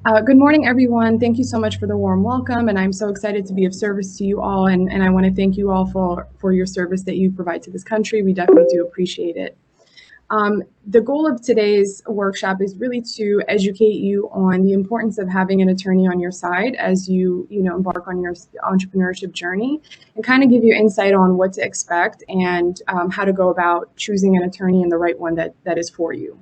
Good morning, everyone. Thank you so much for the warm welcome, and I'm so excited to be of service to you all, and I want to thank you all for your service that you provide to this country. We definitely do appreciate it. The goal of today's workshop is really to educate you on the importance of having an attorney on your side as you embark on your entrepreneurship journey, and kind of give you insight on what to expect and how to go about choosing an attorney and the right one that is for you.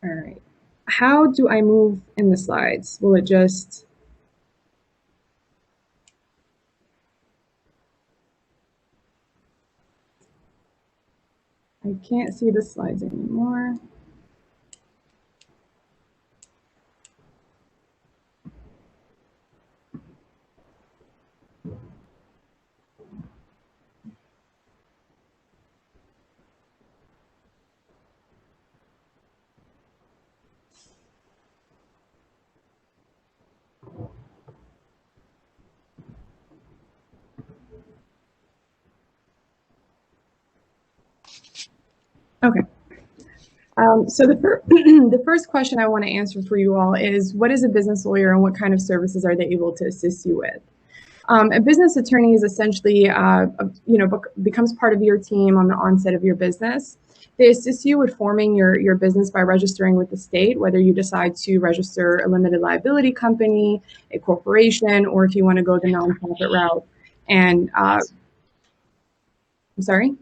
All right. How do I move in the slides? Will it just... I can't see the slides anymore. Okay. So the first question I want to answer for you all is, what is a business lawyer and what kind of services are they able to assist you with? A business attorney is essentially, becomes part of your team on the onset of your business. They assist you with forming your business by registering with the state, whether you decide to register a limited liability company, a corporation, or if you want to go the nonprofit route. And I'm sorry?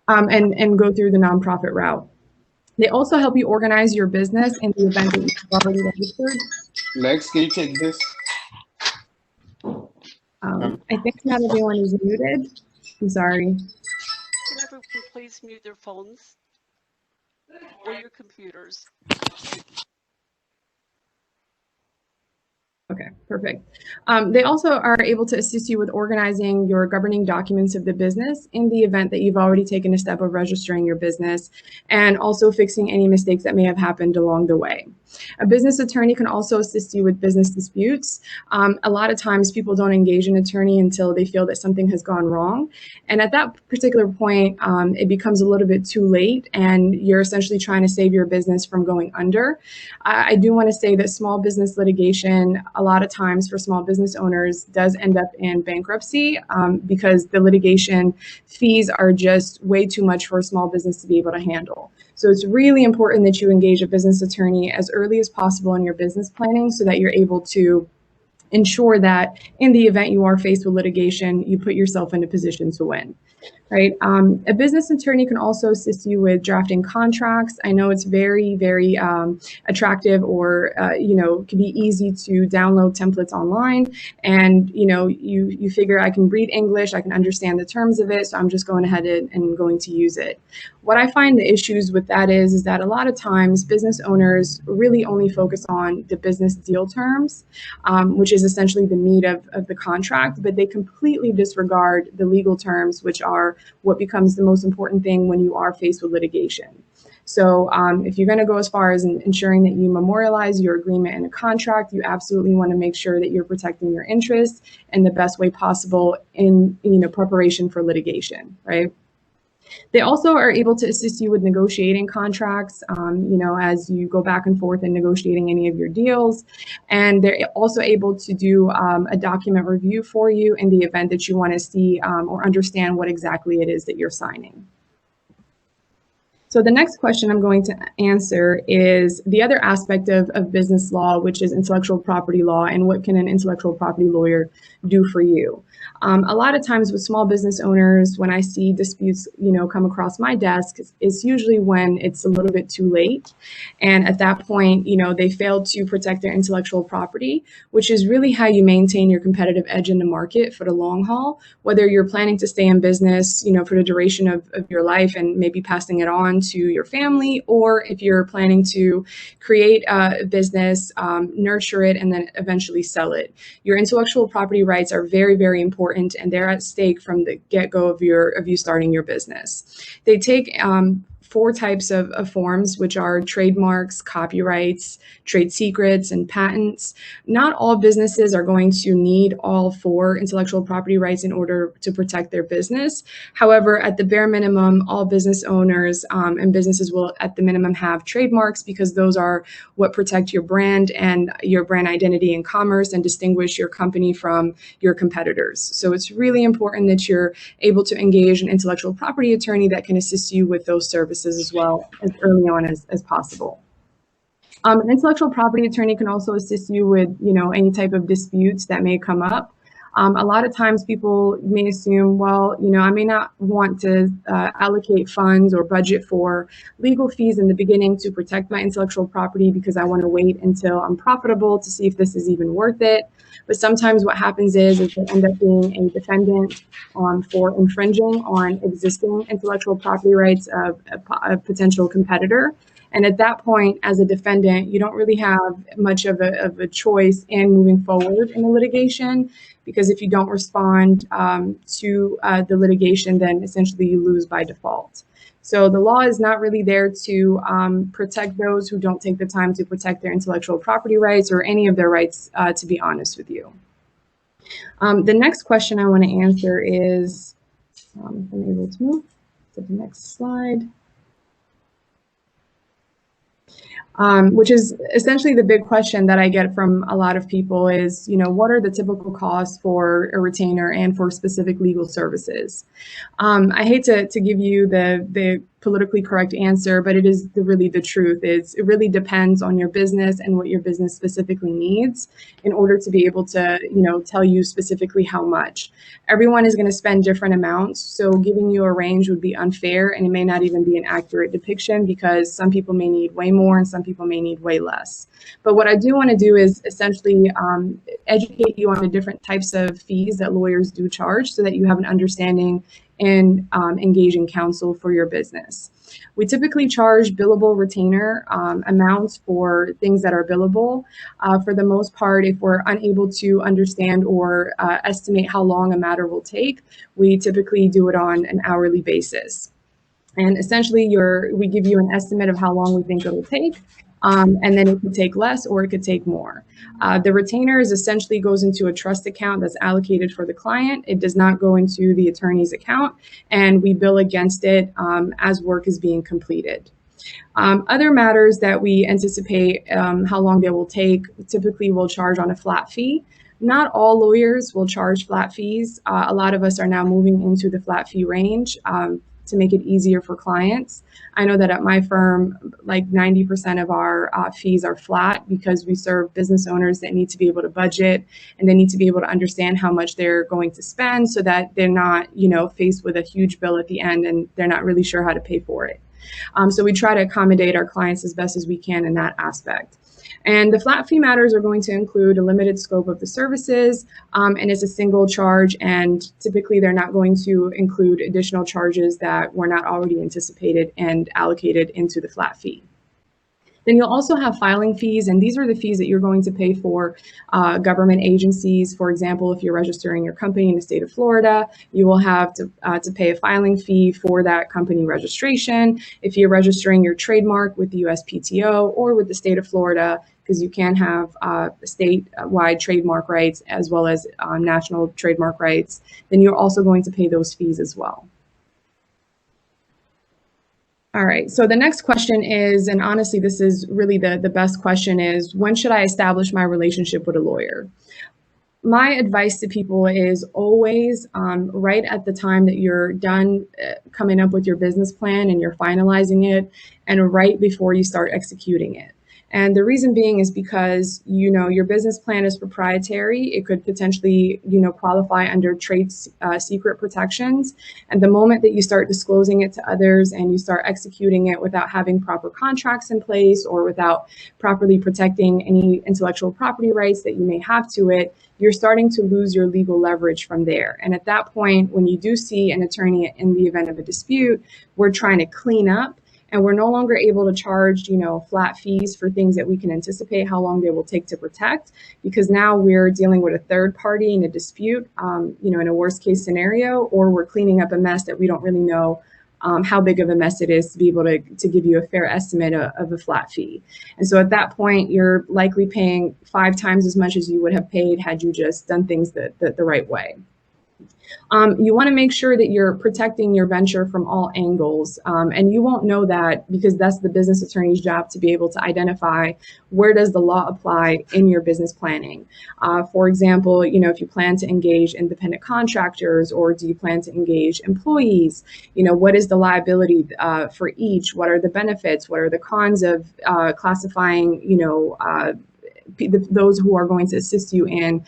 And go through the nonprofit route. They also help you organize your business in the event that you've already registered. Lex, can you take this? I think not everyone is muted. I'm sorry. Can everyone please mute their phones or your computers? Okay, perfect. They also are able to assist you with organizing your governing documents of the business in the event that you've already taken a step of registering your business, and also fixing any mistakes that may have happened along the way. A business attorney can also assist you with business disputes. A lot of times people don't engage an attorney until they feel that something has gone wrong. And at that particular point, it becomes a little bit too late and you're essentially trying to save your business from going under. I do want to say that small business litigation, a lot of times for small business owners, does end up in bankruptcy because the litigation fees are just way too much for a small business to be able to handle. So it's really important that you engage a business attorney as early as possible in your business planning so that you're able to ensure that in the event you are faced with litigation, you put yourself in a position to win. Right. A business attorney can also assist you with drafting contracts. I know it's very, very attractive, or can be easy to download templates online, and you figure, I can read English, I can understand the terms of it, so I'm just going ahead and going to use it. What I find the issues with that is that a lot of times business owners really only focus on the business deal terms, which is essentially the meat of the contract, but they completely disregard the legal terms, which are what becomes the most important thing when you are faced with litigation. So if you're going to go as far as ensuring that you memorialize your agreement in a contract, you absolutely want to make sure that you're protecting your interests in the best way possible in preparation for litigation, right? They also are able to assist you with negotiating contracts, as you go back and forth in negotiating any of your deals. And they're also able to do a document review for you in the event that you want to see or understand what exactly it is that you're signing. So the next question I'm going to answer is the other aspect of business law, which is intellectual property law, and what can an intellectual property lawyer do for you? A lot of times with small business owners, when I see disputes, come across my desk, it's usually when it's a little bit too late. And at that point, they fail to protect their intellectual property, which is really how you maintain your competitive edge in the market for the long haul, whether you're planning to stay in business, for the duration of your life and maybe passing it on to your family, or if you're planning to create a business, nurture it, and then eventually sell it. Your intellectual property rights are very, very important, and they're at stake from the get-go of you starting your business. They take four types of forms, which are trademarks, copyrights, trade secrets, and patents. Not all businesses are going to need all four intellectual property rights in order to protect their business. However, at the bare minimum, all business owners and businesses will at the minimum have trademarks, because those are what protect your brand and your brand identity in commerce and distinguish your company from your competitors. So it's really important that you're able to engage an intellectual property attorney that can assist you with those services as well as early on as possible. An intellectual property attorney can also assist you with, any type of disputes that may come up. A lot of times people may assume, well, I may not want to allocate funds or budget for legal fees in the beginning to protect my intellectual property because I want to wait until I'm profitable to see if this is even worth it. But sometimes what happens is they end up being a defendant for infringing on existing intellectual property rights of a potential competitor. And at that point, as a defendant, you don't really have much of a choice in moving forward in the litigation, because if you don't respond to the litigation, then essentially you lose by default. So the law is not really there to protect those who don't take the time to protect their intellectual property rights or any of their rights, to be honest with you. The next question I want to answer is, if I'm able to move to the next slide. Which is essentially the big question that I get from a lot of people is, what are the typical costs for a retainer and for specific legal services? I hate to give you the politically correct answer, but it is really the truth. It really depends on your business and what your business specifically needs in order to be able to, tell you specifically how much. Everyone is going to spend different amounts, so giving you a range would be unfair, and it may not even be an accurate depiction because some people may need way more and some people may need way less. But what I do want to do is essentially educate you on the different types of fees that lawyers do charge so that you have an understanding in engaging counsel for your business. We typically charge billable retainer amounts for things that are billable. For the most part, if we're unable to understand or estimate how long a matter will take, we typically do it on an hourly basis. And essentially, we give you an estimate of how long we think it'll take. And then it could take less or it could take more. The retainer essentially goes into a trust account that's allocated for the client. It does not go into the attorney's account, and we bill against it as work is being completed. Other matters that we anticipate how long they will take, typically we'll charge on a flat fee. Not all lawyers will charge flat fees. A lot of us are now moving into the flat fee range to make it easier for clients. I know that at my firm, like 90% of our fees are flat because we serve business owners that need to be able to budget, and they need to be able to understand how much they're going to spend so that they're not, faced with a huge bill at the end and they're not really sure how to pay for it. So we try to accommodate our clients as best as we can in that aspect. And the flat fee matters are going to include a limited scope of the services, and it's a single charge, and typically they're not going to include additional charges that were not already anticipated and allocated into the flat fee. Then you'll also have filing fees, and these are the fees that you're going to pay for government agencies. For example, if you're registering your company in the state of Florida, you will have to pay a filing fee for that company registration. If you're registering your trademark with the USPTO or with the state of Florida, because you can have statewide trademark rights as well as national trademark rights, then you're also going to pay those fees as well. All right, so the next question is, and honestly, this is really the best question, is when should I establish my relationship with a lawyer? My advice to people is always right at the time that you're done coming up with your business plan and you're finalizing it, and right before you start executing it. And the reason being is because, your business plan is proprietary. It could potentially, qualify under trade secret protections. And the moment that you start disclosing it to others and you start executing it without having proper contracts in place or without properly protecting any intellectual property rights that you may have to it, you're starting to lose your legal leverage from there. And at that point, when you do see an attorney in the event of a dispute, we're trying to clean up. And we're no longer able to charge, flat fees for things that we can anticipate how long they will take to protect, because now we're dealing with a third party in a dispute, in a worst case scenario, or we're cleaning up a mess that we don't really know how big of a mess it is to be able to give you a fair estimate of a flat fee. And so at that point, you're likely paying 5 times as much as you would have paid had you just done things the right way. You want to make sure that you're protecting your venture from all angles, and you won't know that because that's the business attorney's job to be able to identify where does the law apply in your business planning. For example, if you plan to engage independent contractors or do you plan to engage employees, what is the liability for each? What are the benefits? What are the cons of classifying, those who are going to assist you in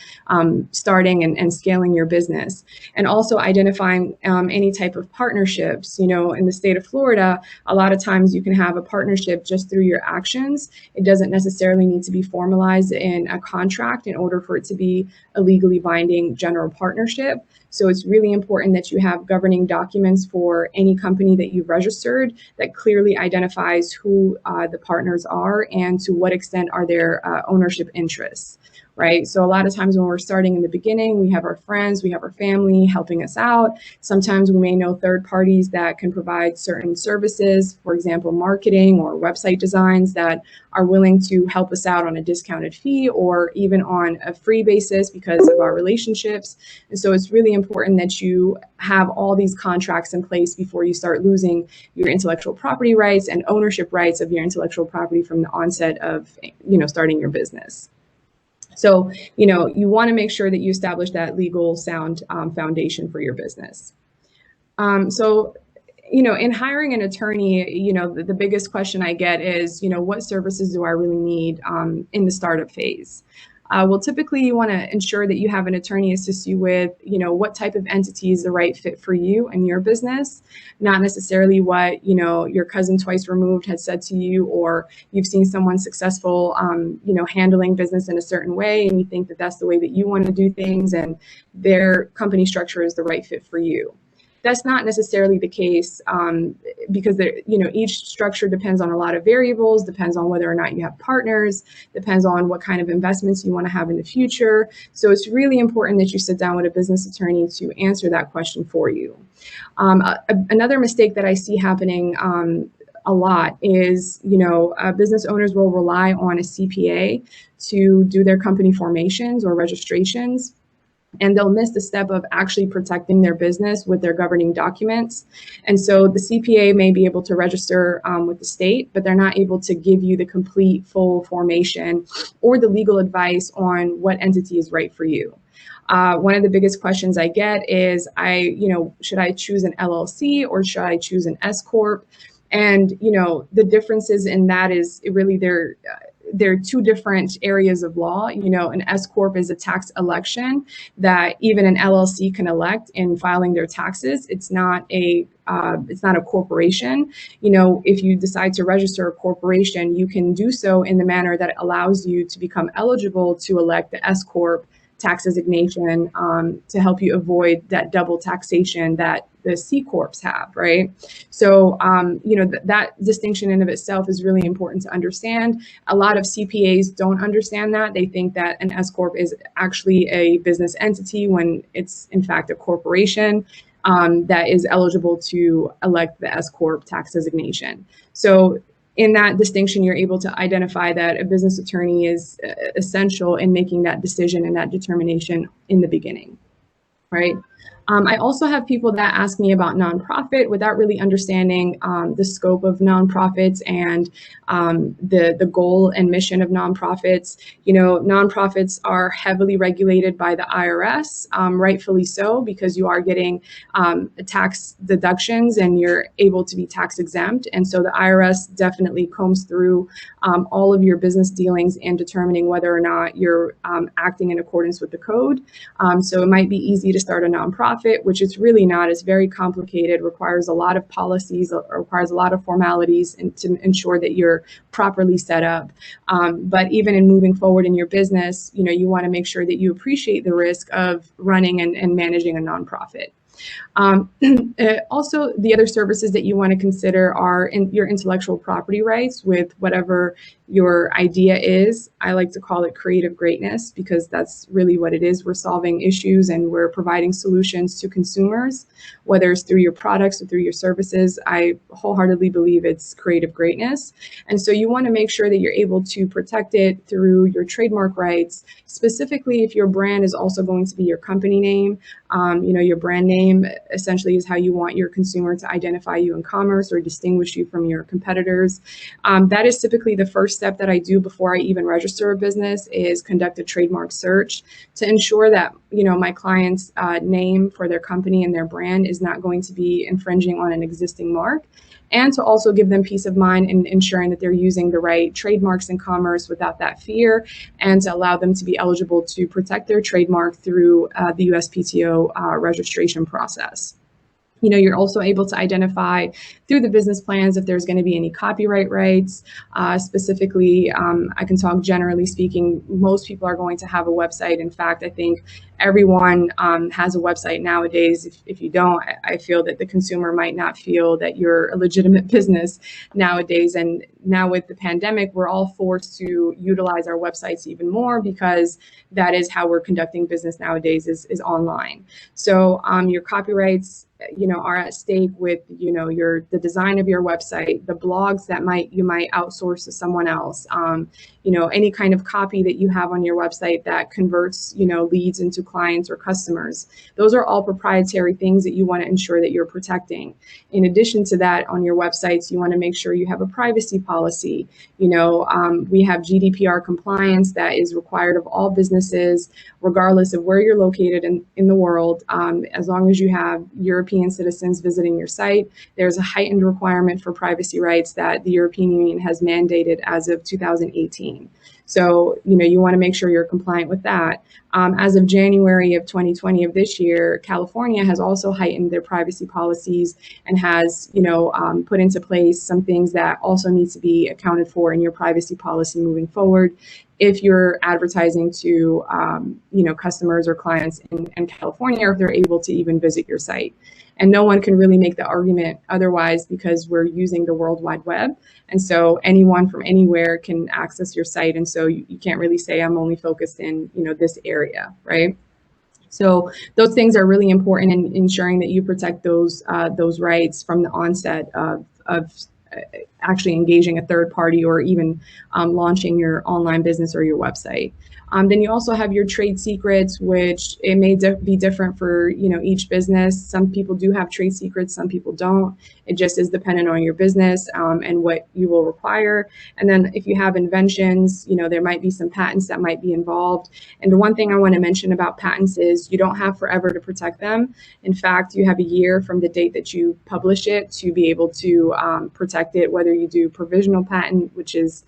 starting and scaling your business, and also identifying any type of partnerships. In the state of Florida, a lot of times you can have a partnership just through your actions. It doesn't necessarily need to be formalized in a contract in order for it to be a legally binding general partnership. So it's really important that you have governing documents for any company that you've registered that clearly identifies who the partners are and to what extent are their ownership interests, right? So a lot of times when we're starting in the beginning, we have our friends, we have our family helping us out. Sometimes we may know third parties that can provide certain services, for example, marketing or website designs, that are willing to help us out on a discounted fee or even on a free basis because of our relationships. And so it's really important that you have all these contracts in place before you start losing your intellectual property rights and ownership rights of your intellectual property from the onset of, starting your business. So, you want to make sure that you establish that legal sound foundation for your business. In hiring an attorney, the biggest question I get is, what services do I really need in the startup phase? Well, typically you want to ensure that you have an attorney assist you with, what type of entity is the right fit for you and your business, not necessarily what, your cousin twice removed had said to you, or you've seen someone successful, handling business in a certain way, and you think that that's the way that you want to do things, and their company structure is the right fit for you. That's not necessarily the case because each structure depends on a lot of variables, depends on whether or not you have partners, depends on what kind of investments you want to have in the future. So it's really important that you sit down with a business attorney to answer that question for you. Another mistake that I see happening a lot is, business owners will rely on a CPA to do their company formations or registrations, and they'll miss the step of actually protecting their business with their governing documents. And so the CPA may be able to register with the state, but they're not able to give you the complete full formation or the legal advice on what entity is right for you. One of the biggest questions I get is, should I choose an LLC or should I choose an S Corp? And, the differences in that is really there are two different areas of law. An S Corp is a tax election that even an LLC can elect in filing their taxes. It's not a corporation. If you decide to register a corporation, you can do so in the manner that allows you to become eligible to elect the S Corp tax designation to help you avoid that double taxation that the C Corps have, right? So, that distinction in of itself is really important to understand. A lot of CPAs don't understand that. They think that an S Corp is actually a business entity when it's in fact a corporation that is eligible to elect the S Corp tax designation. So in that distinction, you're able to identify that a business attorney is essential in making that decision and that determination in the beginning, right? I also have people that ask me about nonprofit without really understanding the scope of nonprofits and the goal and mission of nonprofits. Nonprofits are heavily regulated by the IRS, rightfully so, because you are getting tax deductions and you're able to be tax exempt. And so the IRS definitely combs through all of your business dealings and determining whether or not you're acting in accordance with the code. So it might be easy to start a nonprofit, which it's really not. It's very complicated, requires a lot of policies, requires a lot of formalities, and to ensure that you're properly set up. But even in moving forward in your business, you want to make sure that you appreciate the risk of running and managing a nonprofit. Also, the other services that you want to consider are your intellectual property rights with whatever your idea is. I like to call it creative greatness because that's really what it is. We're solving issues and we're providing solutions to consumers, whether it's through your products or through your services. I wholeheartedly believe it's creative greatness. And so you want to make sure that you're able to protect it through your trademark rights, specifically if your brand is also going to be your company name. Your brand name essentially is how you want your consumer to identify you in commerce or distinguish you from your competitors. That is typically the first step that I do before I even register a business, is conduct a trademark search to ensure that my client's name for their company and their brand is not going to be infringing on an existing mark, and to also give them peace of mind in ensuring that they're using the right trademarks in commerce without that fear, and to allow them to be eligible to protect their trademark through the USPTO registration process. You're also able to identify through the business plans if there's going to be any copyright rights. Specifically, I can talk generally speaking, most people are going to have a website. In fact, I think everyone has a website nowadays. If you don't, I feel that the consumer might not feel that you're a legitimate business nowadays. And now with the pandemic, we're all forced to utilize our websites even more because that is how we're conducting business nowadays, is online. So your copyrights are at stake with the design of your website, the blogs that you might outsource to someone else, any kind of copy that you have on your website that converts leads into clients or customers. Those are all proprietary things that you want to ensure that you're protecting. In addition to that, on your websites, you want to make sure you have a privacy policy. We have GDPR compliance that is required of all businesses, regardless of where you're located in the world. As long as you have European citizens visiting your site, there's a heightened requirement for privacy rights that the European Union has mandated as of 2018. So, you want to make sure you're compliant with that. As of January of 2020 of this year, California has also heightened their privacy policies and has, put into place some things that also need to be accounted for in your privacy policy moving forward if you're advertising to, customers or clients in California, or if they're able to even visit your site. And no one can really make the argument otherwise because we're using the World Wide Web. And so anyone from anywhere can access your site. And so you can't really say I'm only focused in, this area, right? So those things are really important in ensuring that you protect those rights from the onset of actually engaging a third party or even launching your online business or your website. Then you also have your trade secrets, which it may be different for each business. Some people do have trade secrets, some people don't. It just is dependent on your business and what you will require. And then if you have inventions, there might be some patents that might be involved. And the one thing I want to mention about patents is you don't have forever to protect them. In fact, you have a year from the date that you publish it to be able to protect it, whether you do provisional patent, which is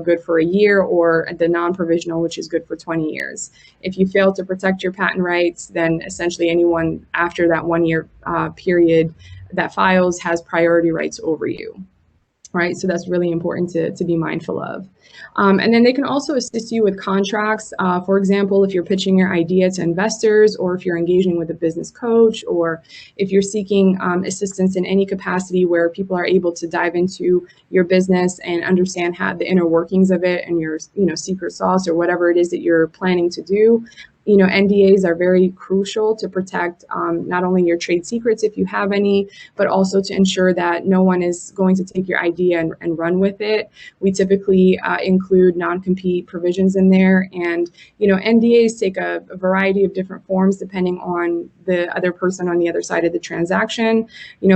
good for a year, or the non-provisional, which is good for 20 years. If you fail to protect your patent rights, then essentially anyone after that 1 year period that files has priority rights over you. Right, so that's really important to be mindful of. And then they can also assist you with contracts. For example, if you're pitching your idea to investors, or if you're engaging with a business coach, or if you're seeking assistance in any capacity where people are able to dive into your business and understand how the inner workings of it and your secret sauce or whatever it is that you're planning to do. NDAs are very crucial to protect not only your trade secrets, if you have any, but also to ensure that no one is going to take your idea and run with it. We typically include non-compete provisions in there. And, NDAs take a variety of different forms depending on the other person on the other side of the transaction.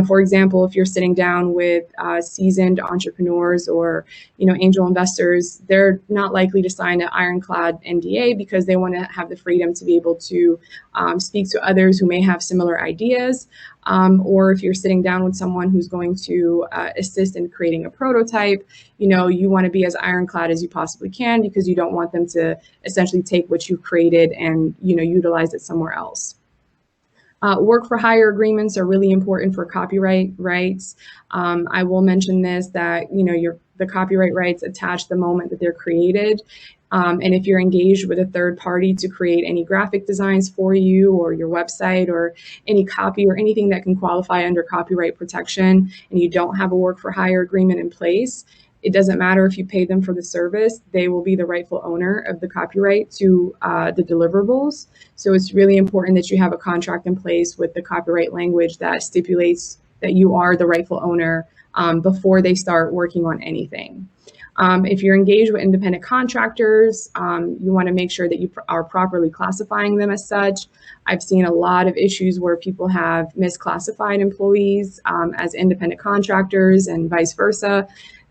For example, if you're sitting down with seasoned entrepreneurs or, angel investors, they're not likely to sign an ironclad NDA because they want to have the freedom to be able to speak to others who may have similar ideas. Or if you're sitting down with someone who's going to assist in creating a prototype, you want to be as ironclad as you possibly can because you don't want them to essentially take what you've created and, utilize it somewhere else. Work for hire agreements are really important for copyright rights. I will mention this, that, the copyright rights attach the moment that they're created. And if you're engaged with a third party to create any graphic designs for you or your website or any copy or anything that can qualify under copyright protection, and you don't have a work for hire agreement in place, it doesn't matter if you pay them for the service, they will be the rightful owner of the copyright to the deliverables. So it's really important that you have a contract in place with the copyright language that stipulates that you are the rightful owner before they start working on anything. If you're engaged with independent contractors, you want to make sure that you are properly classifying them as such. I've seen a lot of issues where people have misclassified employees as independent contractors and vice versa.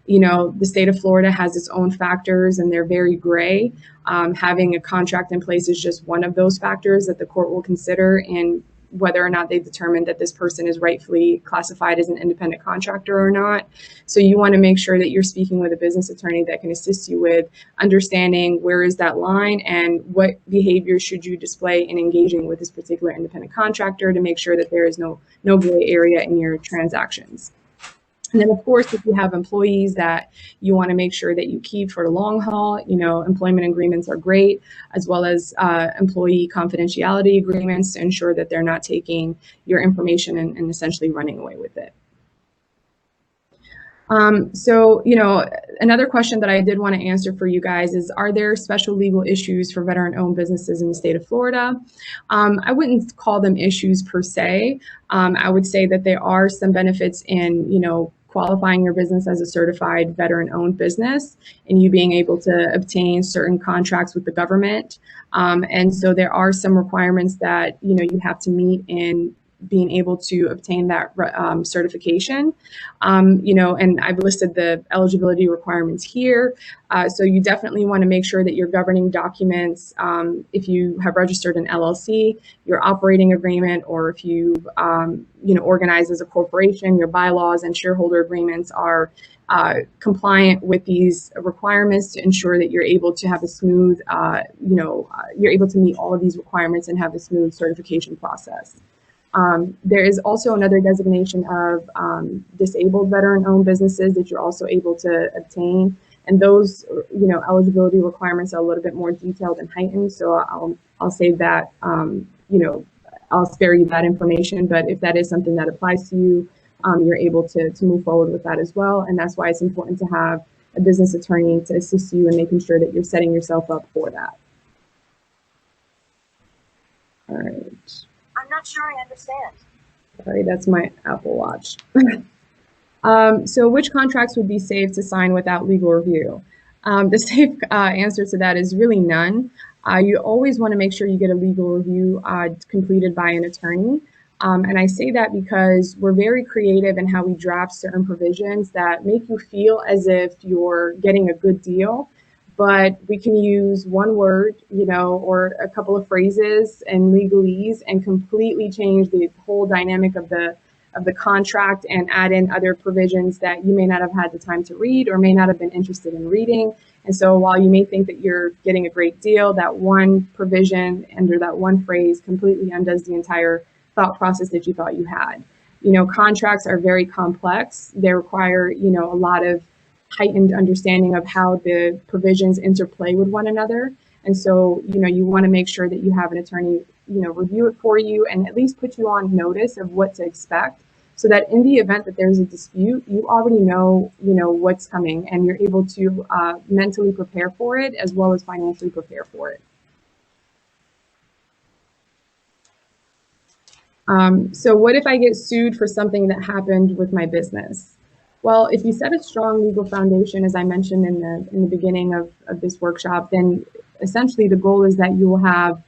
You know, the state of Florida has its own factors and they're very gray. Having a contract in place is just one of those factors that the court will consider in whether or not they determine that this person is rightfully classified as an independent contractor or not. So you want to make sure that you're speaking with a business attorney that can assist you with understanding where is that line and what behavior should you display in engaging with this particular independent contractor to make sure that there is no gray area in your transactions. And then, of course, if you have employees that you want to make sure that you keep for the long haul, you know, employment agreements are great, as well as employee confidentiality agreements to ensure that they're not taking your information and essentially running away with it. So, you know, another question that I did want to answer for you guys is, are there special legal issues for veteran-owned businesses in the state of Florida? I wouldn't call them issues per se. I would say that there are some benefits in, you know, qualifying your business as a certified veteran-owned business and you being able to obtain certain contracts with the government. And so there are some requirements that, you know, you have to meet in being able to obtain that certification. You know, and I've listed the eligibility requirements here. So you definitely want to make sure that your governing documents, if you have registered an LLC, your operating agreement, or if you, you know, organize as a corporation, your bylaws and shareholder agreements are compliant with these requirements to ensure that you're able to have a smooth, you know, you're able to meet all of these requirements and have a smooth certification process. There is also another designation of disabled veteran-owned businesses that you're also able to obtain. And those, you know, eligibility requirements are a little bit more detailed and heightened. So I'll save that, you know, I'll spare you that information. But if that is something that applies to you, you're able to move forward with that as well. And that's why it's important to have a business attorney to assist you in making sure that you're setting yourself up for that. All right. I'm not sure I understand. Sorry, that's my Apple Watch. So which contracts would be safe to sign without legal review? The safe answer to that is really none. You always want to make sure you get a legal review completed by an attorney. And I say that because we're very creative in how we draft certain provisions that make you feel as if you're getting a good deal. But we can use one word, you know, or a couple of phrases and legalese and completely change the whole dynamic of the contract and add in other provisions that you may not have had the time to read or may not have been interested in reading. And so while you may think that you're getting a great deal, that one provision under that one phrase completely undoes the entire thought process that you thought you had. You know, contracts are very complex. They require, you know, a lot of heightened understanding of how the provisions interplay with one another. And so, you know, you want to make sure that you have an attorney, you know, review it for you and at least put you on notice of what to expect so that in the event that there's a dispute, you already know, you know, what's coming and you're able to mentally prepare for it as well as financially prepare for it. So what if I get sued for something that happened with my business? Well, if you set a strong legal foundation, as I mentioned in the beginning of this workshop, then essentially the goal is that you will have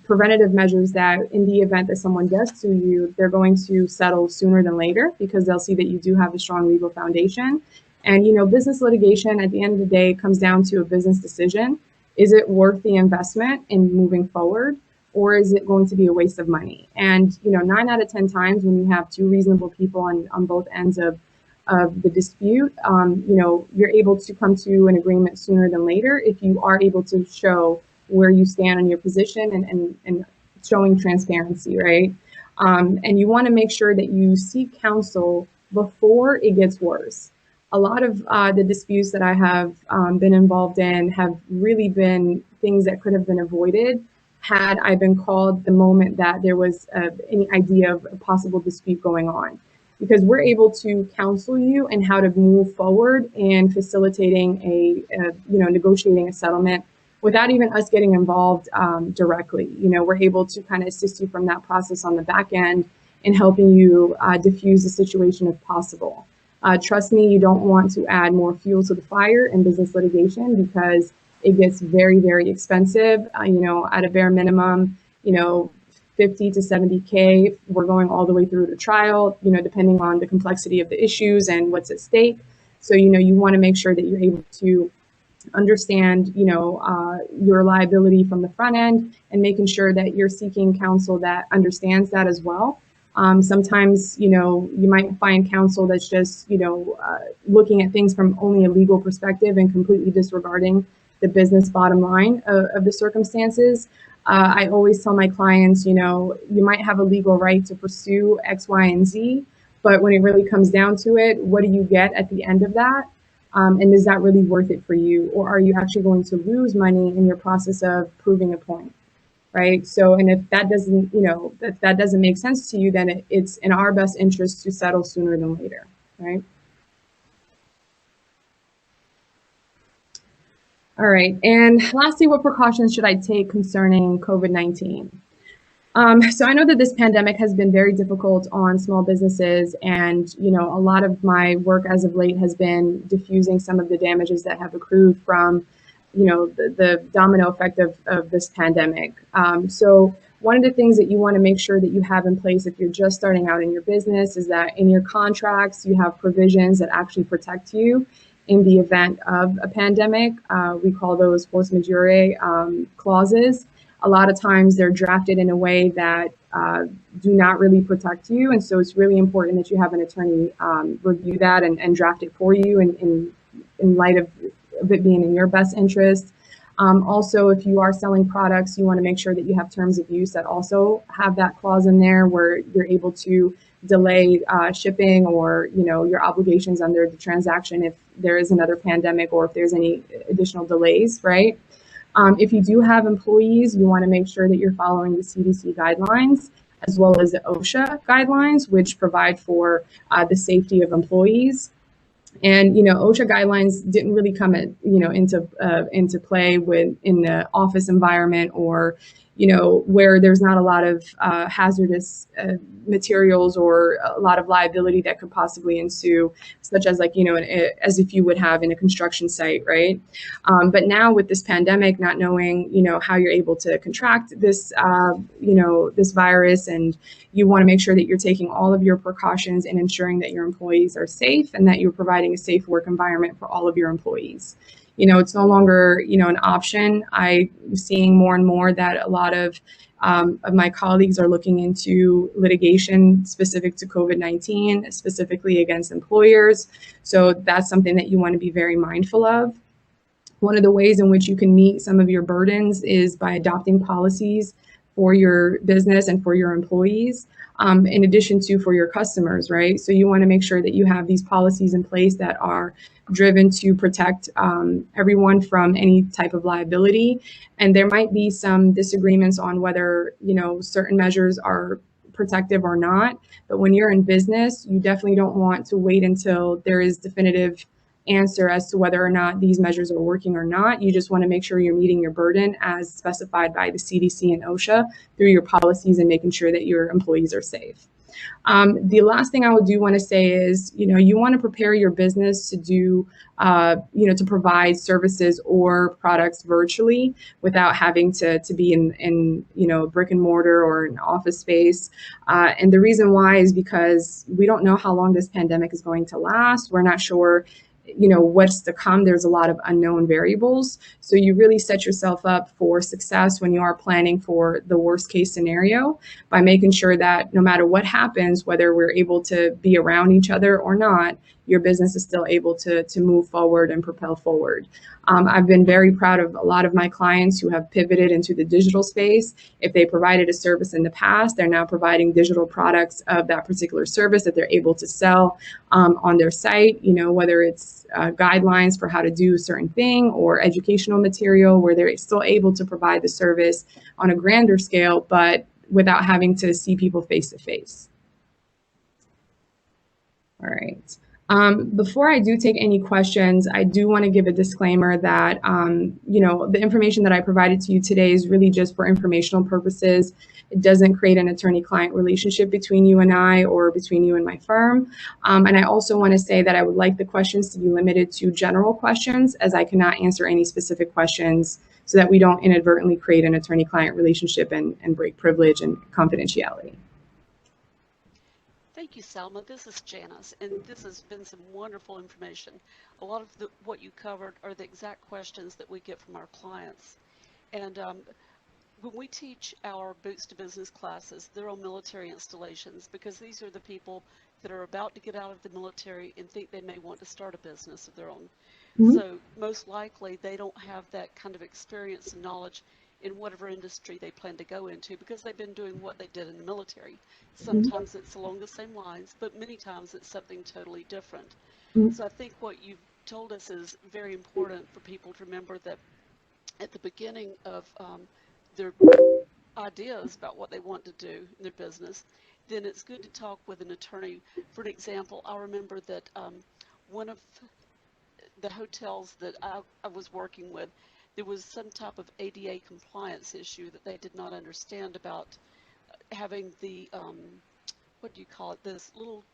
preventative measures that in the event that someone does sue you, they're going to settle sooner than later because they'll see that you do have a strong legal foundation. And, you know, business litigation at the end of the day comes down to a business decision. Is it worth the investment in moving forward? Or is it going to be a waste of money? And, you know, 9 out of 10 times when you have two reasonable people on both ends of the dispute, you know, you're able to come to an agreement sooner than later if you are able to show where you stand on your position and showing transparency, right? And you want to make sure that you seek counsel before it gets worse. a lot of the disputes that I have been involved in have really been things that could have been avoided had I been called the moment that there was any idea of a possible dispute going on. Because we're able to counsel you in how to move forward in facilitating negotiating a settlement without even us getting involved directly. We're able to kind of assist you from that process on the back end in helping you diffuse the situation if possible. Trust me, you don't want to add more fuel to the fire in business litigation because it gets very, very expensive. At a bare minimum, 50 to 70K. We're going all the way through to trial, depending on the complexity of the issues and what's at stake. So, you want to make sure that you're able to understand, your liability from the front end and making sure that you're seeking counsel that understands that as well. Sometimes, you might find counsel that's just, looking at things from only a legal perspective and completely disregarding the business bottom line of the circumstances. I always tell my clients, you might have a legal right to pursue X, Y, and Z, but when it really comes down to it, what do you get at the end of that? And is that really worth it for you? Or are you actually going to lose money in your process of proving a point, right? So, and if that doesn't, if that doesn't make sense to you, then it's in our best interest to settle sooner than later, right? All right, and lastly, what precautions should I take concerning COVID-19? So I know that this pandemic has been very difficult on small businesses, and a lot of my work as of late has been diffusing some of the damages that have accrued from, the domino effect of this pandemic. So one of the things that you want to make sure that you have in place if you're just starting out in your business is that in your contracts you have provisions that actually protect you in the event of a pandemic. We call those force majeure clauses. A lot of times they're drafted in a way that do not really protect you. And so it's really important that you have an attorney review that and draft it for you in light of it being in your best interest. Also, if you are selling products, you want to make sure that you have terms of use that also have that clause in there where you're able to delay shipping or your obligations under the transaction if there is another pandemic or if there's any additional delays, right? If you do have employees, you want to make sure that you're following the CDC guidelines as well as the OSHA guidelines, which provide for the safety of employees. And OSHA guidelines didn't really come into play in the office environment or where there's not a lot of hazardous materials or a lot of liability that could possibly ensue, such as as if you would have in a construction site, right? But now with this pandemic, not knowing how you're able to contract this this virus, and you want to make sure that you're taking all of your precautions and ensuring that your employees are safe and that you're providing a safe work environment for all of your employees. It's no longer, an option. I'm seeing more and more that a lot of my colleagues are looking into litigation specific to COVID-19, specifically against employers. So that's something that you want to be very mindful of. One of the ways in which you can meet some of your burdens is by adopting policies for your business and for your employees, in addition to for your customers, right? So you want to make sure that you have these policies in place that are driven to protect everyone from any type of liability. And there might be some disagreements on whether, certain measures are protective or not. But when you're in business, you definitely don't want to wait until there is definitive answer as to whether or not these measures are working or not. You just want to make sure you're meeting your burden as specified by the CDC and OSHA through your policies and making sure that your employees are safe. The last thing I do want to say is, you want to prepare your business to do, to provide services or products virtually without having to be in brick and mortar or an office space. And the reason why is because we don't know how long this pandemic is going to last. We're not sure what's to come. There's a lot of unknown variables. So you really set yourself up for success when you are planning for the worst case scenario by making sure that no matter what happens, whether we're able to be around each other or not, your business is still able to move forward and propel forward. I've been very proud of a lot of my clients who have pivoted into the digital space. If they provided a service in the past, they're now providing digital products of that particular service that they're able to sell on their site, whether it's guidelines for how to do a certain thing or educational material where they're still able to provide the service on a grander scale, but without having to see people face to face. All right. Before I do take any questions, I do want to give a disclaimer that, the information that I provided to you today is really just for informational purposes. It doesn't create an attorney-client relationship between you and I or between you and my firm. And I also want to say that I would like the questions to be limited to general questions, as I cannot answer any specific questions so that we don't inadvertently create an attorney-client relationship and break privilege and confidentiality. Thank you, Salma. This is Janice, and this has been some wonderful information. A lot of what you covered are the exact questions that we get from our clients. And when we teach our Boots to Business classes, they're on military installations because these are the people that are about to get out of the military and think they may want to start a business of their own. Mm-hmm. So most likely they don't have that kind of experience and knowledge in whatever industry they plan to go into because they've been doing what they did in the military. Sometimes mm-hmm. it's along the same lines, but many times it's something totally different. Mm-hmm. So I think what you've told us is very important for people to remember that at the beginning of their ideas about what they want to do in their business, then it's good to talk with an attorney. For an example, I remember that one of the hotels that I was working with, there was some type of ADA compliance issue that they did not understand about having the, what do you call it, this little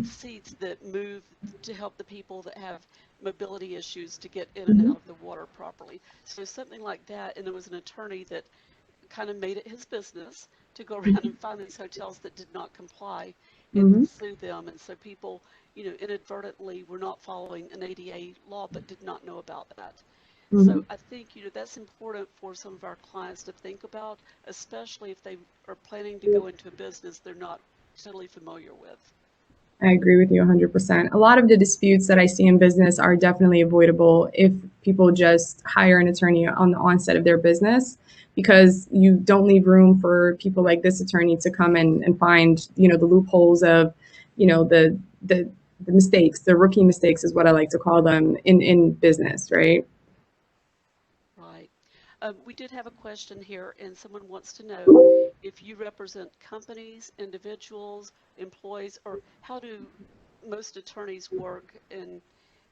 seats that move to help the people that have mobility issues to get in and out of the water properly. So something like that, and there was an attorney that kind of made it his business to go around and find these hotels that did not comply and sue them. And so people, inadvertently were not following an ADA law but did not know about that. So I think, that's important for some of our clients to think about, especially if they are planning to go into a business they're not totally familiar with. I agree with you 100%. A lot of the disputes that I see in business are definitely avoidable if people just hire an attorney on the onset of their business, because you don't leave room for people like this attorney to come and find, the loopholes of, the mistakes, the rookie mistakes is what I like to call them in business, right? We did have a question here, and someone wants to know if you represent companies, individuals, employees, or how do most attorneys work, and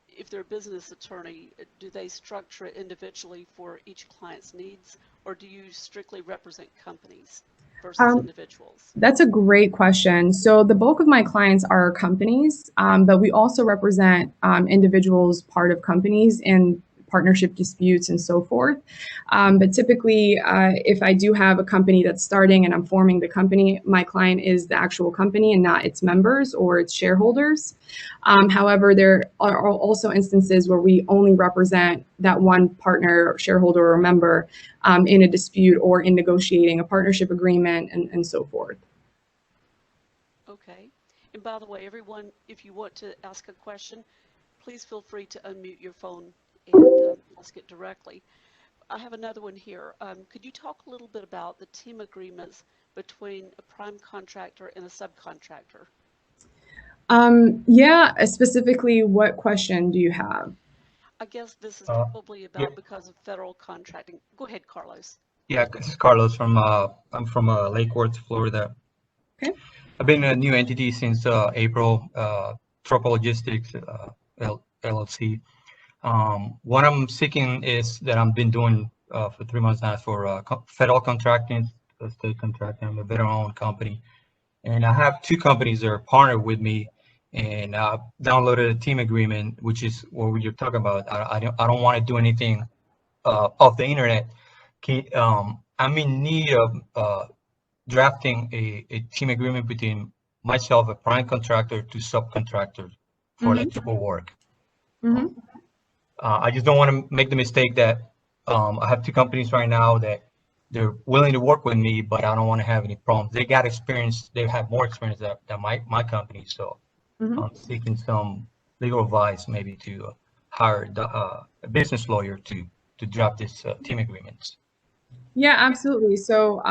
if they're a business attorney, do they structure it individually for each client's needs, or do you strictly represent companies versus individuals? That's a great question. So the bulk of my clients are companies, but we also represent individuals, part of companies, and partnership disputes and so forth. But typically, if I do have a company that's starting and I'm forming the company, my client is the actual company and not its members or its shareholders. However, there are also instances where we only represent that one partner, shareholder, or member in a dispute or in negotiating a partnership agreement and so forth. Okay. And by the way, everyone, if you want to ask a question, please feel free to unmute your phone and ask it directly. I have another one here. Could you talk a little bit about the team agreements between a prime contractor and a subcontractor? Yeah, specifically, what question do you have? I guess this is probably about because of federal contracting. Go ahead, Carlos. Yeah, this is Carlos from I'm from Lake Worth, Florida. Okay. I've been a new entity since April. Tropa Logistics LLC. What I'm seeking is that I've been doing for 3 months now for federal contracting, state contracting. I'm a veteran-owned company, and I have 2 companies that are partnered with me, and I downloaded a team agreement, which is what you're talking about. I don't want to do anything off the internet. I'm in need of drafting a team agreement between myself, a prime contractor, to subcontractors for electrical work. I just don't want to make the mistake that I have 2 companies right now that they're willing to work with me, but I don't want to have any problems. They got experience. They have more experience than my company. So seeking some legal advice, maybe to hire a business lawyer to draft this team agreements. Yeah, absolutely. So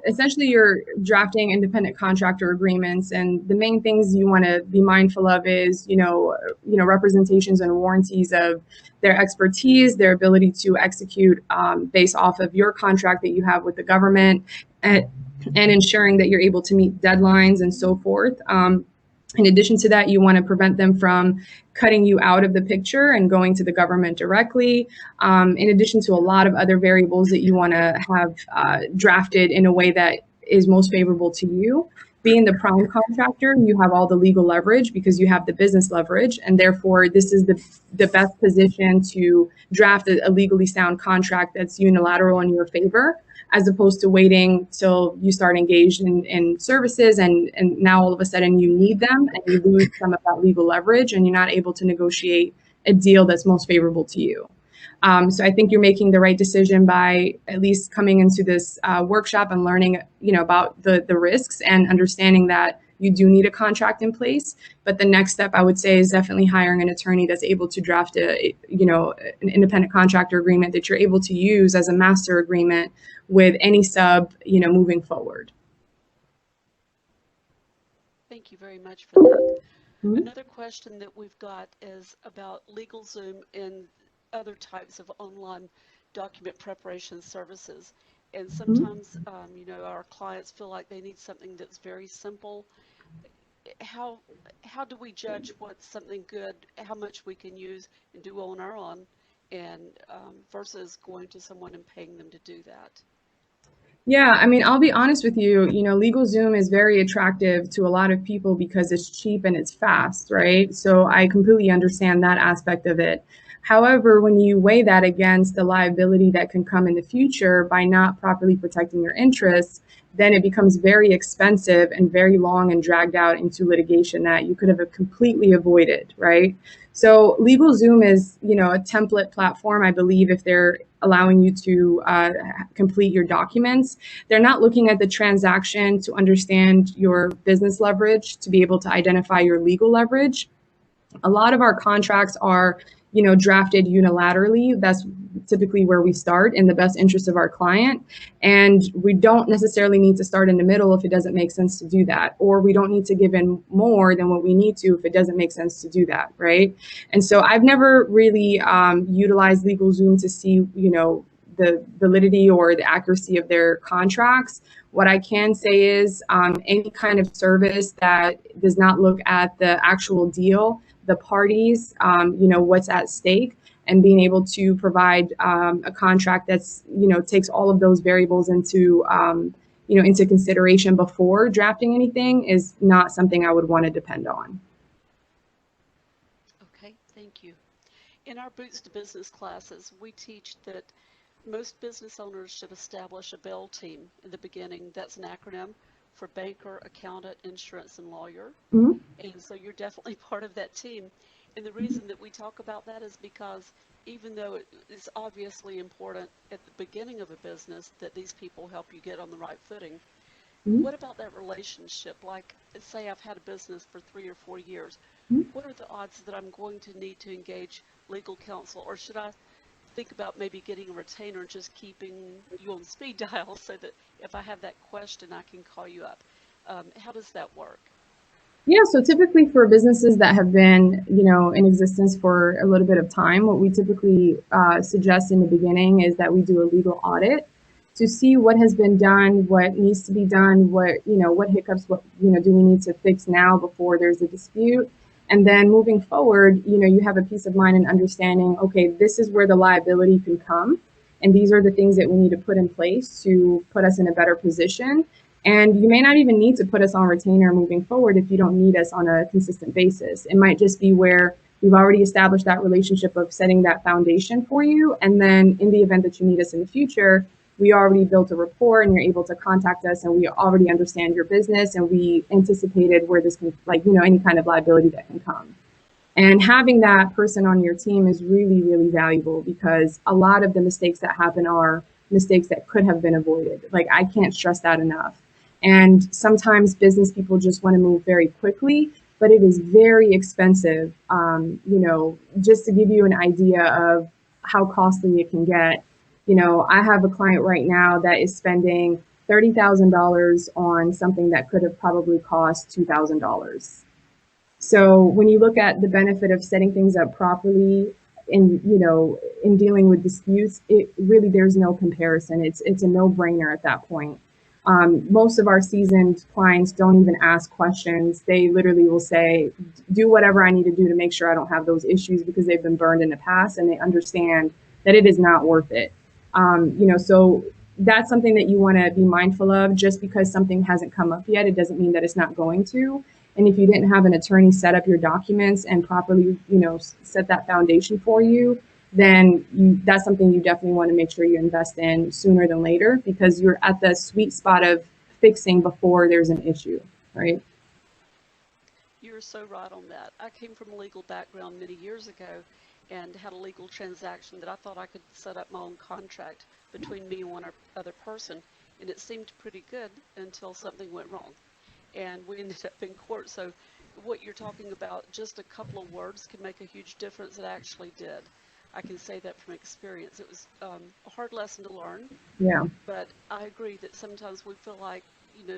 essentially, you're drafting independent contractor agreements, and the main things you want to be mindful of is, representations and warranties of their expertise, their ability to execute based off of your contract that you have with the government, and ensuring that you're able to meet deadlines and so forth. In addition to that, you want to prevent them from cutting you out of the picture and going to the government directly. In addition to a lot of other variables that you want to have drafted in a way that is most favorable to you. Being the prime contractor, you have all the legal leverage because you have the business leverage, and therefore this is the best position to draft a legally sound contract that's unilateral in your favor, as opposed to waiting till you start engaged in services and now all of a sudden you need them and you lose some of that legal leverage and you're not able to negotiate a deal that's most favorable to you. So I think you're making the right decision by at least coming into this workshop and learning, about the risks and understanding that you do need a contract in place. But the next step I would say is definitely hiring an attorney that's able to draft an independent contractor agreement that you're able to use as a master agreement with any sub, moving forward. Thank you very much for that. Mm-hmm. Another question that we've got is about LegalZoom and other types of online document preparation services. And sometimes, our clients feel like they need something that's very simple. How do we judge what's something good, how much we can use and do on our own, and versus going to someone and paying them to do that? Yeah, I mean, I'll be honest with you, LegalZoom is very attractive to a lot of people because it's cheap and it's fast, right? So I completely understand that aspect of it. However, when you weigh that against the liability that can come in the future by not properly protecting your interests, then it becomes very expensive and very long and dragged out into litigation that you could have completely avoided, right? So LegalZoom is, a template platform, I believe, if they're allowing you to complete your documents. They're not looking at the transaction to understand your business leverage, to be able to identify your legal leverage. A lot of our contracts are, drafted unilaterally. That's typically where we start in the best interest of our client. And we don't necessarily need to start in the middle if it doesn't make sense to do that. Or we don't need to give in more than what we need to if it doesn't make sense to do that, right? And so I've never really utilized LegalZoom to see, the validity or the accuracy of their contracts. What I can say is any kind of service that does not look at the actual deal, the parties, what's at stake, and being able to provide a contract that's, takes all of those variables into, into consideration before drafting anything is not something I would want to depend on. Okay, thank you. In our Boots to Business classes, we teach that most business owners should establish a BEL team in the beginning. That's an acronym for banker, accountant, insurance, and lawyer. Mm-hmm. And so you're definitely part of that team. And the reason that we talk about that is because even though it's obviously important at the beginning of a business that these people help you get on the right footing, Mm-hmm. what about that relationship? Like, say I've had a business for 3 or 4 years. Mm-hmm. What are the odds that I'm going to need to engage legal counsel? Or should I think about maybe getting a retainer and just keeping you on speed dial so that if I have that question, I can call you up? How does that work? Yeah, so typically for businesses that have been, in existence for a little bit of time, what we typically suggest in the beginning is that we do a legal audit to see what has been done, what needs to be done, what hiccups, what, do we need to fix now before there's a dispute. And then moving forward, you have a peace of mind and understanding, okay, this is where the liability can come. And these are the things that we need to put in place to put us in a better position. And you may not even need to put us on retainer moving forward if you don't need us on a consistent basis. It might just be where we've already established that relationship of setting that foundation for you. And then in the event that you need us in the future, we already built a rapport and you're able to contact us and we already understand your business and we anticipated where this can, any kind of liability that can come. And having that person on your team is really, really valuable because a lot of the mistakes that happen are mistakes that could have been avoided. I can't stress that enough. And sometimes business people just want to move very quickly but it is very expensive. Just to give you an idea of how costly it can get, I have a client right now that is spending $30,000 on something that could have probably cost $2,000. So when you look at the benefit of setting things up properly in dealing with disputes, it really, there's no comparison. It's a no-brainer at that point. Most of our seasoned clients don't even ask questions. They literally will say, do whatever I need to do to make sure I don't have those issues, because they've been burned in the past and they understand that it is not worth it. So that's something that you want to be mindful of. Just because something hasn't come up yet, it doesn't mean that it's not going to. And if you didn't have an attorney set up your documents and properly, set that foundation for you, then that's something you definitely want to make sure you invest in sooner than later, because you're at the sweet spot of fixing before there's an issue, right? You're so right on that. I came from a legal background many years ago and had a legal transaction that I thought I could set up my own contract between me and one other person, and it seemed pretty good until something went wrong. And we ended up in court. So what you're talking about, just a couple of words can make a huge difference. It actually did. I can say that from experience. It was a hard lesson to learn. Yeah. But I agree that sometimes we feel like,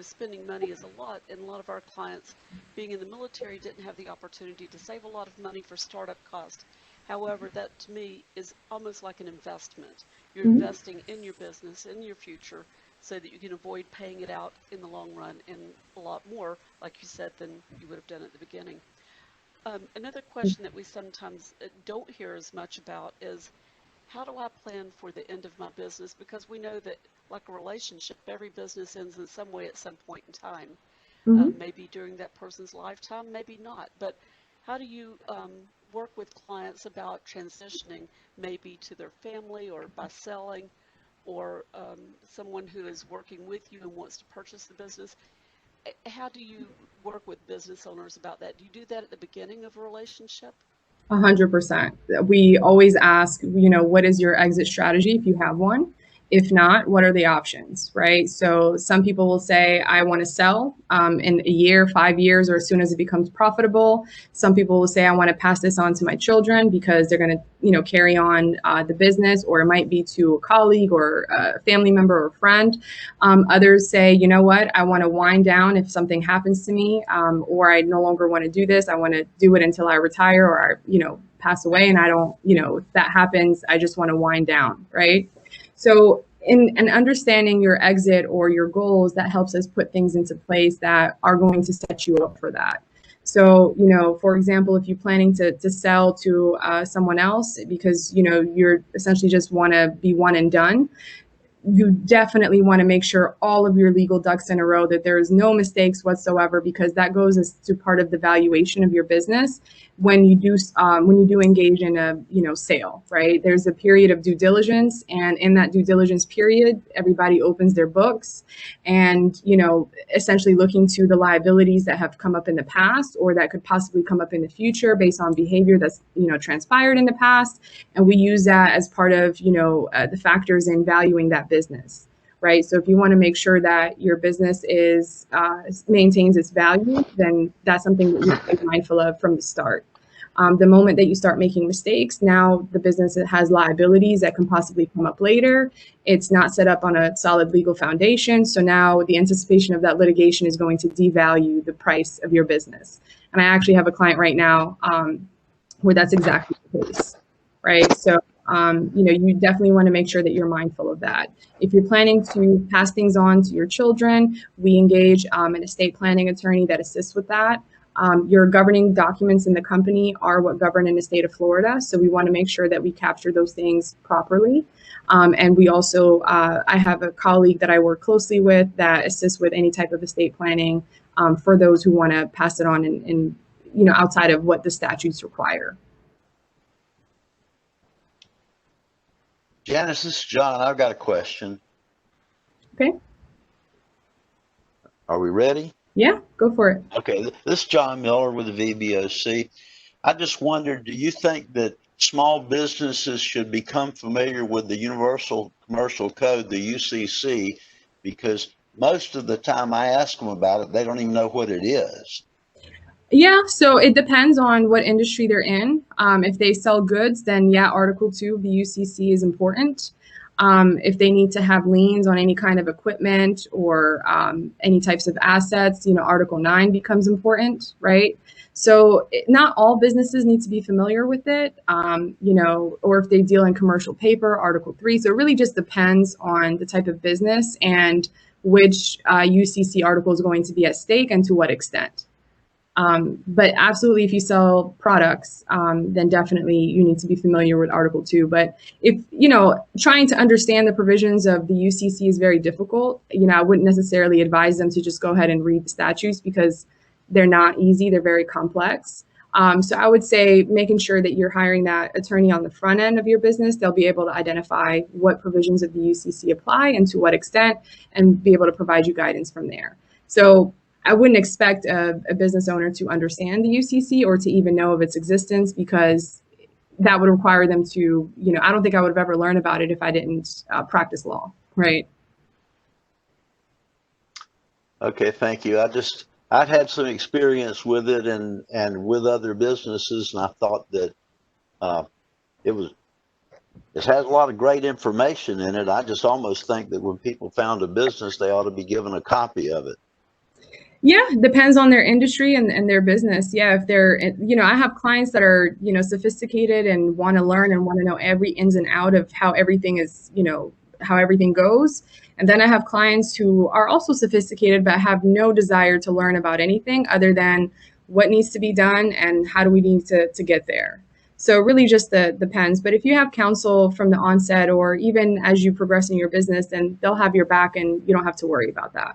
spending money is a lot, and a lot of our clients, being in the military, didn't have the opportunity to save a lot of money for startup costs. However, that to me is almost like an investment. You're investing in your business, in your future, so that you can avoid paying it out in the long run, and a lot more, like you said, than you would have done at the beginning. Another question that we sometimes don't hear as much about is, how do I plan for the end of my business? Because we know that, like a relationship, every business ends in some way at some point in time. Maybe during that person's lifetime, maybe not. But how do you work with clients about transitioning, maybe to their family, or by selling, or someone who is working with you and wants to purchase the business? How do you work with business owners about that? Do you do that at the beginning of a relationship? 100%. We always ask, what is your exit strategy if you have one? If not, what are the options, right? So some people will say, I want to sell in a year, 5 years, or as soon as it becomes profitable. Some people will say, I want to pass this on to my children because they're going to, carry on the business, or it might be to a colleague or a family member or a friend. Others say, you know what, I want to wind down if something happens to me, or I no longer want to do this. I want to do it until I retire, or I, pass away, and I don't, if that happens, I just want to wind down, right? So in understanding your exit or your goals, that helps us put things into place that are going to set you up for that. So, for example, if you're planning to sell to someone else because, you're essentially just want to be one and done, you definitely want to make sure all of your legal ducks in a row, that there is no mistakes whatsoever, because that goes as to part of the valuation of your business when you do engage in a sale, right? There's a period of due diligence, and in that due diligence period, everybody opens their books and essentially looking to the liabilities that have come up in the past, or that could possibly come up in the future based on behavior that's transpired in the past, and we use that as part of the factors in valuing that business. Right. So if you want to make sure that your business maintains its value, then that's something that you have to be mindful of from the start. The moment that you start making mistakes, now the business has liabilities that can possibly come up later. It's not set up on a solid legal foundation. So now the anticipation of that litigation is going to devalue the price of your business. And I actually have a client right now where that's exactly the case. Right. So you definitely want to make sure that you're mindful of that. If you're planning to pass things on to your children, we engage an estate planning attorney that assists with that. Your governing documents in the company are what govern in the state of Florida. So we want to make sure that we capture those things properly. And we also, I have a colleague that I work closely with that assists with any type of estate planning for those who want to pass it on in outside of what the statutes require. Janice, this is John. I've got a question. Okay. Are we ready? Yeah, go for it. Okay, this is John Miller with the VBOC. I just wondered, do you think that small businesses should become familiar with the Universal Commercial Code, the UCC? Because most of the time I ask them about it, they don't even know what it is. Yeah, so it depends on what industry they're in. If they sell goods, then yeah, Article 2 of the UCC is important. If they need to have liens on any kind of equipment or any types of assets, Article 9 becomes important, right? So not all businesses need to be familiar with it, or if they deal in commercial paper, Article 3. So it really just depends on the type of business and which UCC article is going to be at stake and to what extent. But absolutely, if you sell products, then definitely you need to be familiar with Article 2. But if, trying to understand the provisions of the UCC is very difficult, I wouldn't necessarily advise them to just go ahead and read the statutes because they're not easy. They're very complex. So I would say making sure that you're hiring that attorney on the front end of your business, they'll be able to identify what provisions of the UCC apply and to what extent, and be able to provide you guidance from there. So I wouldn't expect a business owner to understand the UCC or to even know of its existence, because that would require them to, I don't think I would have ever learned about it if I didn't practice law, right? Okay, thank you. I'd had some experience with it and with other businesses, and I thought that it has a lot of great information in it. I just almost think that when people found a business, they ought to be given a copy of it. Yeah, depends on their industry and their business. Yeah, if they're, I have clients that are, sophisticated and want to learn and want to know every ins and out of how everything is, how everything goes. And then I have clients who are also sophisticated but have no desire to learn about anything other than what needs to be done and how do we need to get there. So really just depends. But if you have counsel from the onset or even as you progress in your business, then they'll have your back and you don't have to worry about that.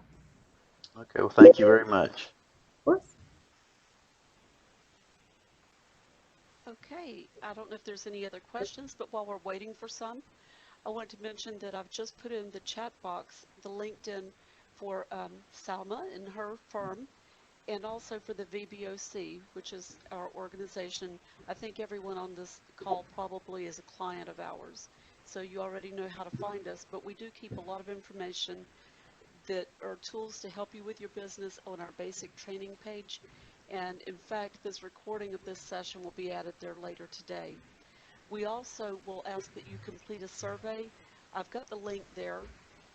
Okay, well, thank you very much. Of course. Okay, I don't know if there's any other questions, but while we're waiting for some, I want to mention that I've just put in the chat box the LinkedIn for Salma and her firm, and also for the VBOC, which is our organization. I think everyone on this call probably is a client of ours, so you already know how to find us, but we do keep a lot of information that are tools to help you with your business on our basic training page. And in fact, this recording of this session will be added there later today. We also will ask that you complete a survey. I've got the link there,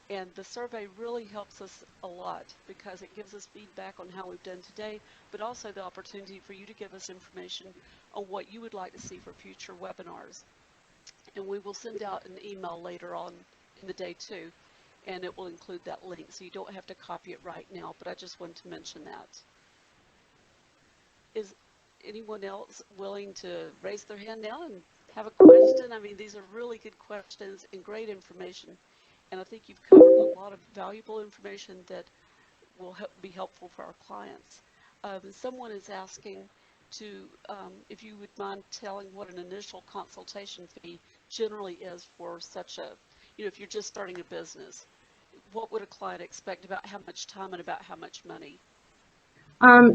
and the survey really helps us a lot because it gives us feedback on how we've done today, but also the opportunity for you to give us information on what you would like to see for future webinars. And we will send out an email later on in the day too, and it will include that link, so you don't have to copy it right now, but I just wanted to mention that. Is anyone else willing to raise their hand now and have a question? I mean, these are really good questions and great information, and I think you've covered a lot of valuable information that will be helpful for our clients. Someone is asking if you would mind telling what an initial consultation fee generally is for such a, if you're just starting a business. What would a client expect, about how much time and about how much money?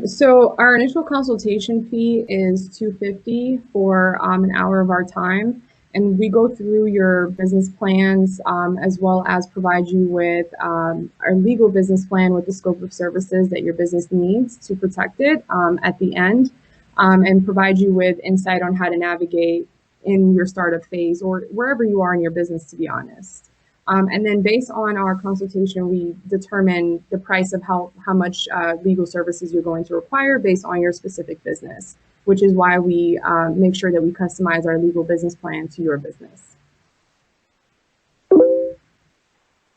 So our initial consultation fee is $250 for an hour of our time, and we go through your business plans as well as provide you with our legal business plan with the scope of services that your business needs to protect it at the end, and provide you with insight on how to navigate in your startup phase or wherever you are in your business, to be honest. And then based on our consultation, we determine the price of how much legal services you're going to require based on your specific business, which is why we make sure that we customize our legal business plan to your business.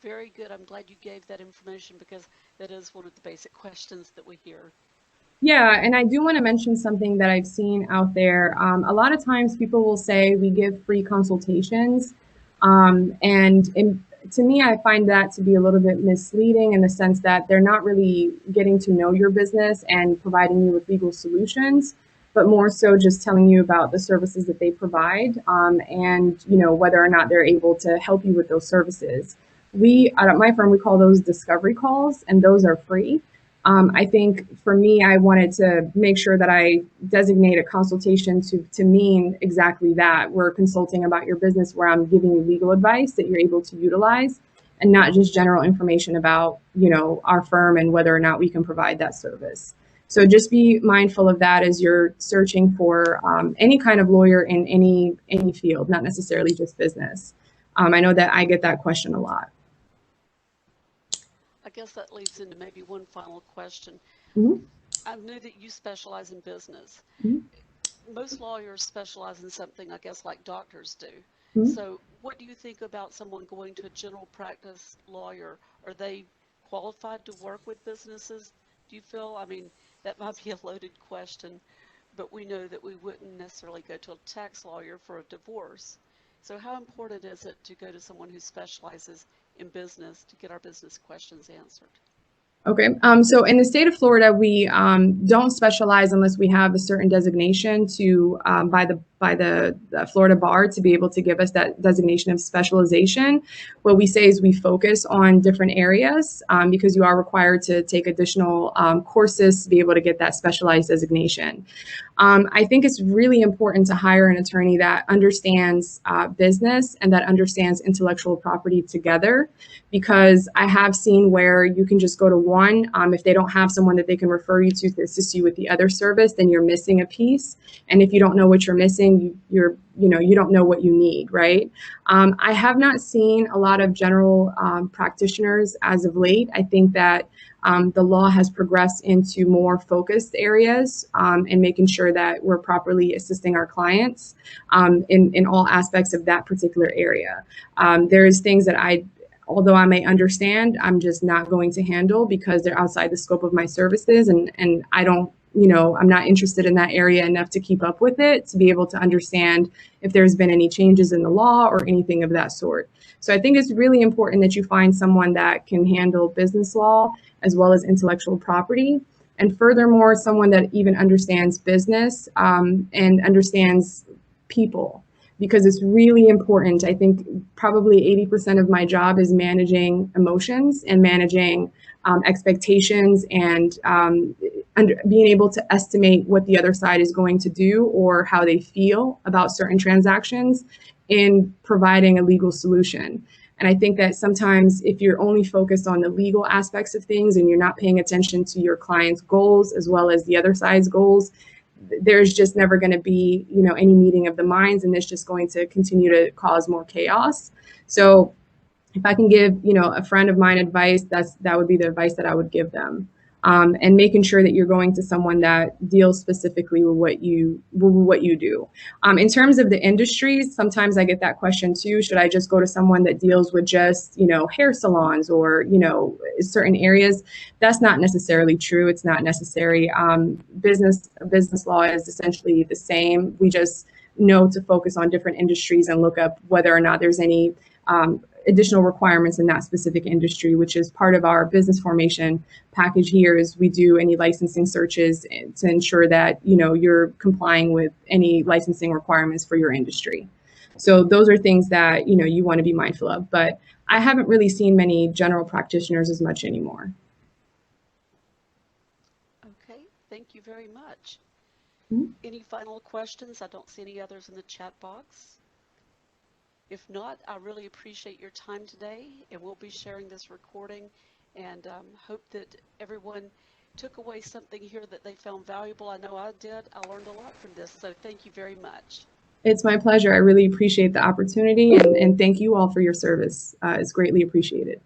Very good. I'm glad you gave that information because that is one of the basic questions that we hear. Yeah, and I do want to mention something that I've seen out there. A lot of times people will say we give free consultations. To me, I find that to be a little bit misleading in the sense that they're not really getting to know your business and providing you with legal solutions, but more so just telling you about the services that they provide and whether or not they're able to help you with those services. At my firm, we call those discovery calls, and those are free. I think for me, I wanted to make sure that I designate a consultation to mean exactly that. We're consulting about your business where I'm giving you legal advice that you're able to utilize and not just general information about, our firm and whether or not we can provide that service. So just be mindful of that as you're searching for any kind of lawyer in any field, not necessarily just business. I know that I get that question a lot. I guess that leads into maybe one final question. Mm-hmm. I know that you specialize in business. Mm-hmm. Most lawyers specialize in something, I guess, like doctors do. Mm-hmm. So what do you think about someone going to a general practice lawyer? Are they qualified to work with businesses, do you feel? I mean, that might be a loaded question, but we know that we wouldn't necessarily go to a tax lawyer for a divorce. So how important is it to go to someone who specializes in business to get our business questions answered? Okay, so in the state of Florida, we don't specialize unless we have a certain designation to by the Florida Bar to be able to give us that designation of specialization. What we say is we focus on different areas because you are required to take additional courses to be able to get that specialized designation. I think it's really important to hire an attorney that understands business and that understands intellectual property together, because I have seen where you can just go to one. If they don't have someone that they can refer you to assist you with the other service, then you're missing a piece. And if you don't know what you're missing, you don't know what you need, right? I have not seen a lot of general practitioners as of late. I think that the law has progressed into more focused areas and making sure that we're properly assisting our clients in all aspects of that particular area. There's things that although I may understand, I'm just not going to handle because they're outside the scope of my services, and I don't, I'm not interested in that area enough to keep up with it, to be able to understand if there's been any changes in the law or anything of that sort. So I think it's really important that you find someone that can handle business law as well as intellectual property. And furthermore, someone that even understands business and understands people, because it's really important. I think probably 80% of my job is managing emotions and managing expectations and being able to estimate what the other side is going to do or how they feel about certain transactions in providing a legal solution. And I think that sometimes if you're only focused on the legal aspects of things and you're not paying attention to your client's goals as well as the other side's goals, there's just never going to be, any meeting of the minds, and it's just going to continue to cause more chaos. So if I can give, a friend of mine advice, that would be the advice that I would give them. And making sure that you're going to someone that deals specifically with what you do. In terms of the industries, sometimes I get that question too. Should I just go to someone that deals with just, hair salons or, certain areas? That's not necessarily true. It's not necessary. Business law is essentially the same. We just know to focus on different industries and look up whether or not there's any additional requirements in that specific industry, which is part of our business formation package here. Is we do any licensing searches to ensure that you're complying with any licensing requirements for your industry. So those are things that you want to be mindful of. But I haven't really seen many general practitioners as much anymore. Okay, thank you very much. Mm-hmm. Any final questions? I don't see any others in the chat box. If not, I really appreciate your time today, and we'll be sharing this recording, and hope that everyone took away something here that they found valuable. I know I did. I learned a lot from this, so thank you very much. It's my pleasure. I really appreciate the opportunity, and thank you all for your service. It's greatly appreciated.